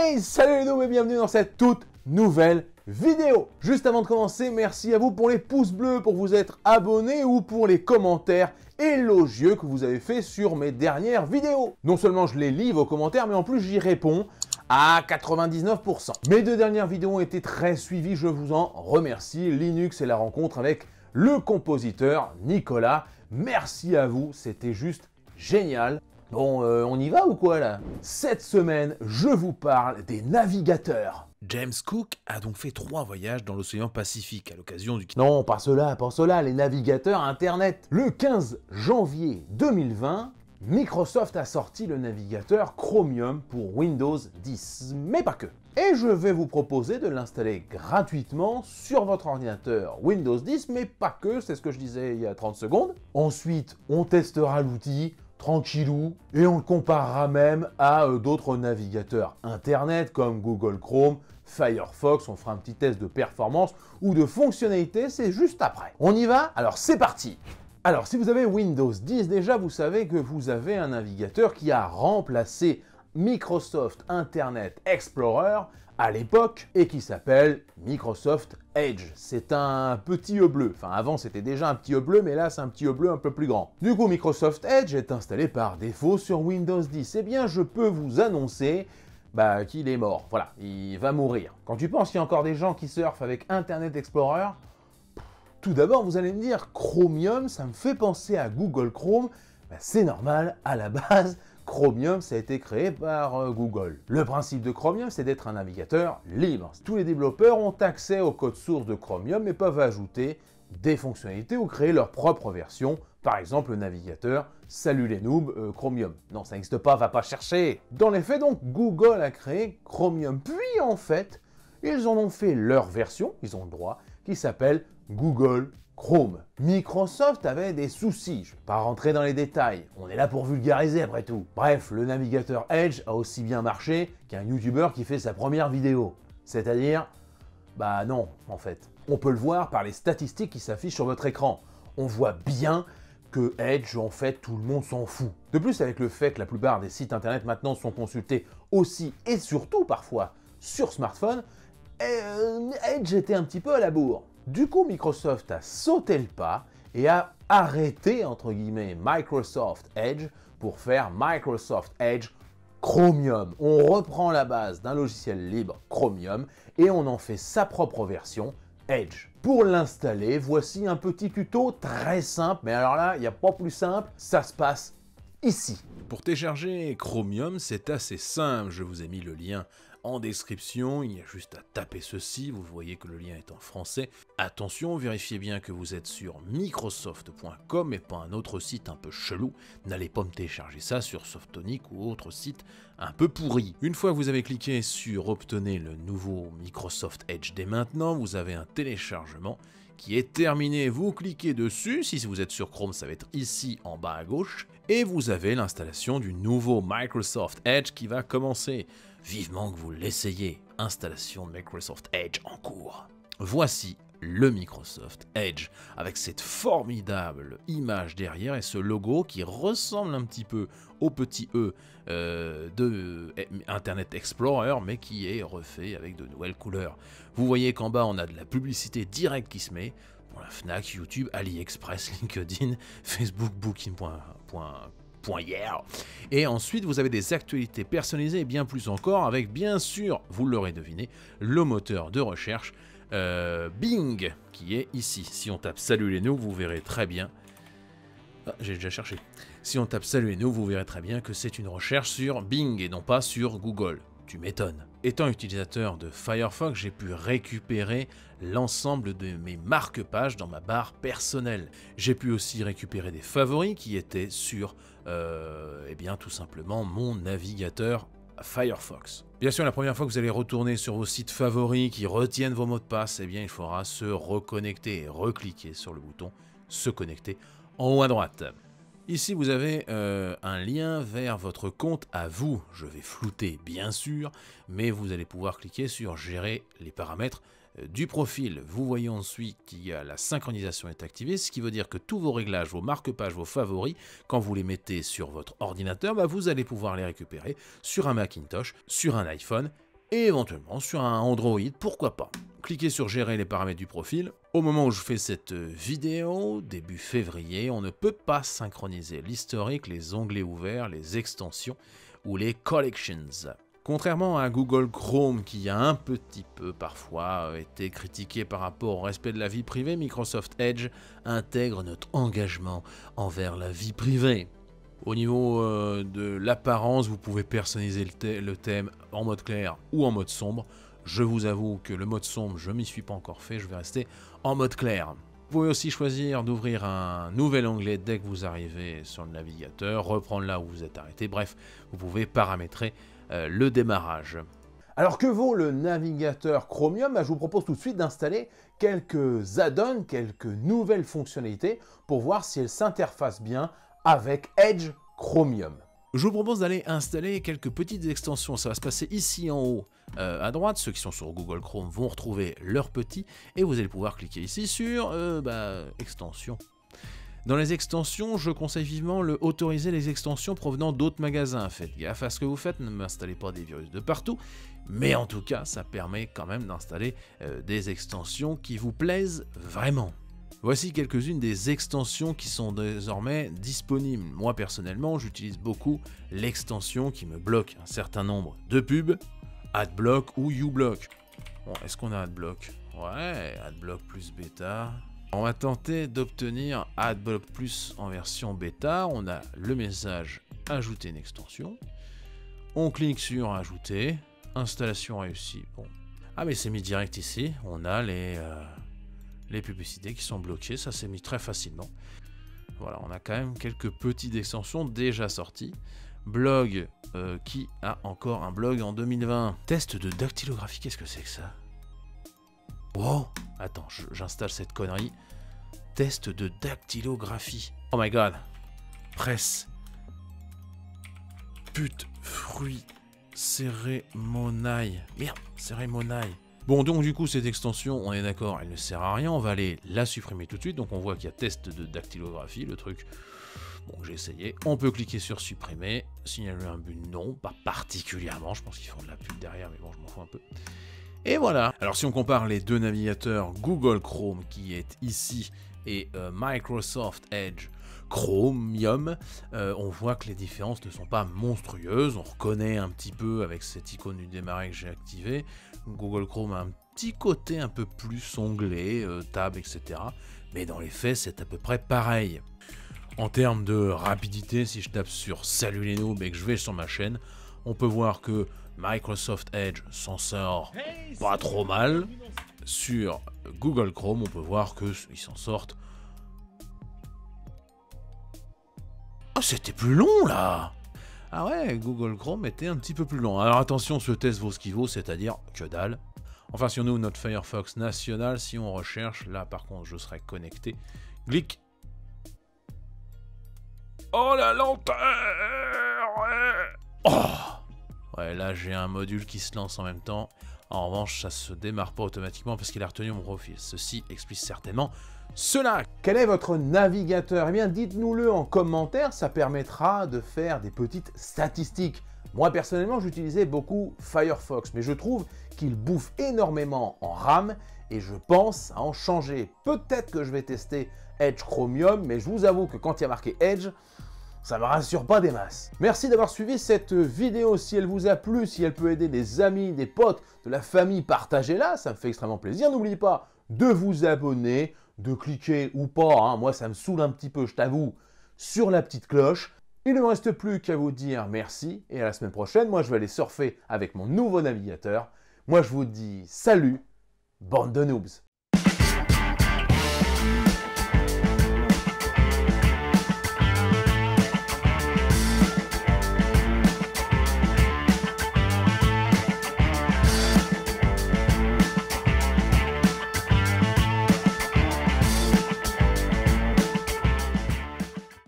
Hey, salut les noobs et bienvenue dans cette toute nouvelle vidéo. Juste avant de commencer, merci à vous pour les pouces bleus, pour vous être abonnés ou pour les commentaires élogieux que vous avez fait sur mes dernières vidéos. Non seulement je les lis vos commentaires, mais en plus j'y réponds à 99%. Mes deux dernières vidéos ont été très suivies, je vous en remercie. Linux et la rencontre avec le compositeur Nicolas. Merci à vous, c'était juste génial. Bon, on y va ou quoi là? Cette semaine, je vous parle des navigateurs. James Cook a donc fait 3 voyages dans l'océan Pacifique à l'occasion du... Non, pas cela, les navigateurs Internet. Le 15 janvier 2020, Microsoft a sorti le navigateur Chromium pour Windows 10, mais pas que. Et je vais vous proposer de l'installer gratuitement sur votre ordinateur Windows 10, mais pas que, c'est ce que je disais il y a 30 secondes. Ensuite, on testera l'outil tranquillou, et on le comparera même à d'autres navigateurs Internet comme Google Chrome, Firefox, on fera un petit test de performance ou de fonctionnalité, c'est juste après. On y va? Alors c'est parti! Alors si vous avez Windows 10 déjà, vous savez que vous avez un navigateur qui a remplacé Microsoft Internet Explorer à l'époque et qui s'appelle Microsoft Edge. C'est un petit E bleu. Enfin, avant c'était déjà un petit E bleu, mais là c'est un petit E bleu un peu plus grand. Du coup, Microsoft Edge est installé par défaut sur Windows 10. Eh bien, je peux vous annoncer qu'il est mort. Voilà, il va mourir. Quand tu penses qu'il y a encore des gens qui surfent avec Internet Explorer, tout d'abord, vous allez me dire, Chromium, ça me fait penser à Google Chrome. C'est normal, à la base, Chromium, ça a été créé par Google. Le principe de Chromium, c'est d'être un navigateur libre. Tous les développeurs ont accès au code source de Chromium et peuvent ajouter des fonctionnalités ou créer leur propre version. Par exemple, le navigateur Salut les noobs, Chromium. Non, ça n'existe pas, va pas chercher. Dans les faits, donc, Google a créé Chromium. Puis, en fait, ils en ont fait leur version, ils ont le droit, qui s'appelle Google Chrome. Microsoft avait des soucis, je ne vais pas rentrer dans les détails, on est là pour vulgariser après tout. Bref, le navigateur Edge a aussi bien marché qu'un YouTuber qui fait sa première vidéo. C'est-à-dire, non, en fait. On peut le voir par les statistiques qui s'affichent sur votre écran. On voit bien que Edge, en fait, tout le monde s'en fout. De plus, avec le fait que la plupart des sites internet maintenant sont consultés aussi et surtout parfois sur smartphone, Edge était un petit peu à la bourre. Du coup, Microsoft a sauté le pas et a arrêté, entre guillemets, Microsoft Edge pour faire Microsoft Edge Chromium. On reprend la base d'un logiciel libre, Chromium, et on en fait sa propre version, Edge. Pour l'installer, voici un petit tuto très simple, mais alors là, il n'y a pas plus simple, ça se passe ici. Pour télécharger Chromium, c'est assez simple, je vous ai mis le lien en description, il y a juste à taper ceci, vous voyez que le lien est en français. Attention, vérifiez bien que vous êtes sur microsoft.com et pas un autre site un peu chelou. N'allez pas me télécharger ça sur Softonic ou autre site un peu pourri. Une fois que vous avez cliqué sur obtenez le nouveau Microsoft Edge dès maintenant, vous avez un téléchargement qui est terminé. Vous cliquez dessus, si vous êtes sur Chrome, ça va être ici en bas à gauche, et vous avez l'installation du nouveau Microsoft Edge qui va commencer. Vivement que vous l'essayez. Installation de Microsoft Edge en cours. Voici le Microsoft Edge, avec cette formidable image derrière et ce logo qui ressemble un petit peu au petit E de Internet Explorer, mais qui est refait avec de nouvelles couleurs. Vous voyez qu'en bas, on a de la publicité directe qui se met pour la Fnac, YouTube, AliExpress, LinkedIn, Facebook, Booking.com. Et ensuite, vous avez des actualités personnalisées et bien plus encore avec, bien sûr, vous l'aurez deviné, le moteur de recherche Bing, qui est ici. Si on tape Salut les noobs, vous verrez très bien. Ah, j'ai déjà cherché. Si on tape Salut les noobs, vous verrez très bien que c'est une recherche sur Bing et non pas sur Google. Tu m'étonnes. Étant utilisateur de Firefox, j'ai pu récupérer l'ensemble de mes marque-pages dans ma barre personnelle. J'ai pu aussi récupérer des favoris qui étaient sur, tout simplement mon navigateur Firefox. Bien sûr, la première fois que vous allez retourner sur vos sites favoris qui retiennent vos mots de passe, il faudra se reconnecter et recliquer sur le bouton se connecter en haut à droite. Ici, vous avez un lien vers votre compte à vous. Je vais flouter, bien sûr, mais vous allez pouvoir cliquer sur « Gérer les paramètres du profil ». Vous voyez ensuite qu'il y a la synchronisation est activée, ce qui veut dire que tous vos réglages, vos marque-pages, vos favoris, quand vous les mettez sur votre ordinateur, vous allez pouvoir les récupérer sur un Macintosh, sur un iPhone et éventuellement sur un Android, pourquoi pas. Cliquez sur gérer les paramètres du profil. Au moment où je fais cette vidéo, début février, on ne peut pas synchroniser l'historique, les onglets ouverts, les extensions ou les collections. Contrairement à Google Chrome qui a un petit peu parfois été critiqué par rapport au respect de la vie privée, Microsoft Edge intègre notre engagement envers la vie privée. Au niveau de l'apparence, vous pouvez personnaliser le thème en mode clair ou en mode sombre. Je vous avoue que le mode sombre, je m'y suis pas encore fait, je vais rester en mode clair. Vous pouvez aussi choisir d'ouvrir un nouvel onglet dès que vous arrivez sur le navigateur, reprendre là où vous êtes arrêté, bref, vous pouvez paramétrer le démarrage. Alors que vaut le navigateur Chromium? Je vous propose tout de suite d'installer quelques add-ons, quelques nouvelles fonctionnalités pour voir si elles s'interfacent bien avec Edge Chromium. Je vous propose d'aller installer quelques petites extensions, ça va se passer ici en haut à droite, ceux qui sont sur Google Chrome vont retrouver leur petit et vous allez pouvoir cliquer ici sur extensions. Dans les extensions, je conseille vivement autoriser les extensions provenant d'autres magasins. Faites gaffe à ce que vous faites, ne m'installez pas des virus de partout, mais en tout cas, ça permet quand même d'installer des extensions qui vous plaisent vraiment. Voici quelques-unes des extensions qui sont désormais disponibles. Moi personnellement, j'utilise beaucoup l'extension qui me bloque un certain nombre de pubs, AdBlock ou uBlock. Bon, est-ce qu'on a AdBlock? Ouais, AdBlock plus bêta. On va tenter d'obtenir AdBlock Plus en version bêta. On a le message ajouter une extension. On clique sur ajouter. Installation réussie. Bon. Ah mais c'est mis direct ici. On a les publicités qui sont bloquées. Ça s'est mis très facilement. Voilà, on a quand même quelques petites extensions déjà sorties. Blog qui a encore un blog en 2020. Test de dactylographie, qu'est-ce que c'est que ça? Wow, attends, j'installe cette connerie. Test de dactylographie. Oh my god. Presse. Pute, fruit, cérémonaille. Merde, cérémonaille. Bon, donc du coup, cette extension, on est d'accord, elle ne sert à rien. On va aller la supprimer tout de suite. Donc on voit qu'il y a test de dactylographie, le truc. Bon, j'ai essayé. On peut cliquer sur supprimer. Signaler un but, non, pas particulièrement. Je pense qu'ils font de la pub derrière, mais bon, je m'en fous un peu. Et voilà. Alors si on compare les deux navigateurs, Google Chrome qui est ici et Microsoft Edge Chromium, on voit que les différences ne sont pas monstrueuses. On reconnaît un petit peu avec cette icône du démarrer que j'ai activée. Google Chrome a un petit côté un peu plus onglet, tab, etc. Mais dans les faits, c'est à peu près pareil. En termes de rapidité, si je tape sur Salut les noobs et que je vais sur ma chaîne, on peut voir que Microsoft Edge s'en sort pas trop mal. Sur Google Chrome, on peut voir qu'ils s'en sortent. Ah, c'était plus long là! Ah ouais, Google Chrome était un petit peu plus long. Alors attention, ce test vaut ce qu'il vaut, c'est-à-dire que dalle. Enfin, si on ouvre notre Firefox national, si on recherche, là par contre, je serai connecté. Clic. Oh la lenteur! Oh! Ouais, là j'ai un module qui se lance en même temps. En revanche, ça se démarre pas automatiquement parce qu'il a retenu mon profil. Ceci explique certainement cela. Quel est votre navigateur? Eh bien, dites-nous-le en commentaire, ça permettra de faire des petites statistiques. Moi, personnellement, j'utilisais beaucoup Firefox, mais je trouve qu'il bouffe énormément en RAM et je pense à en changer. Peut-être que je vais tester Edge Chromium, mais je vous avoue que quand il y a marqué Edge, ça ne me rassure pas des masses. Merci d'avoir suivi cette vidéo. Si elle vous a plu, si elle peut aider des amis, des potes, de la famille, partagez-la, ça me fait extrêmement plaisir. N'oubliez pas de vous abonner, de cliquer ou pas, hein. Moi ça me saoule un petit peu, je t'avoue, sur la petite cloche. Il ne me reste plus qu'à vous dire merci et à la semaine prochaine. Moi je vais aller surfer avec mon nouveau navigateur. Moi je vous dis salut, bande de noobs.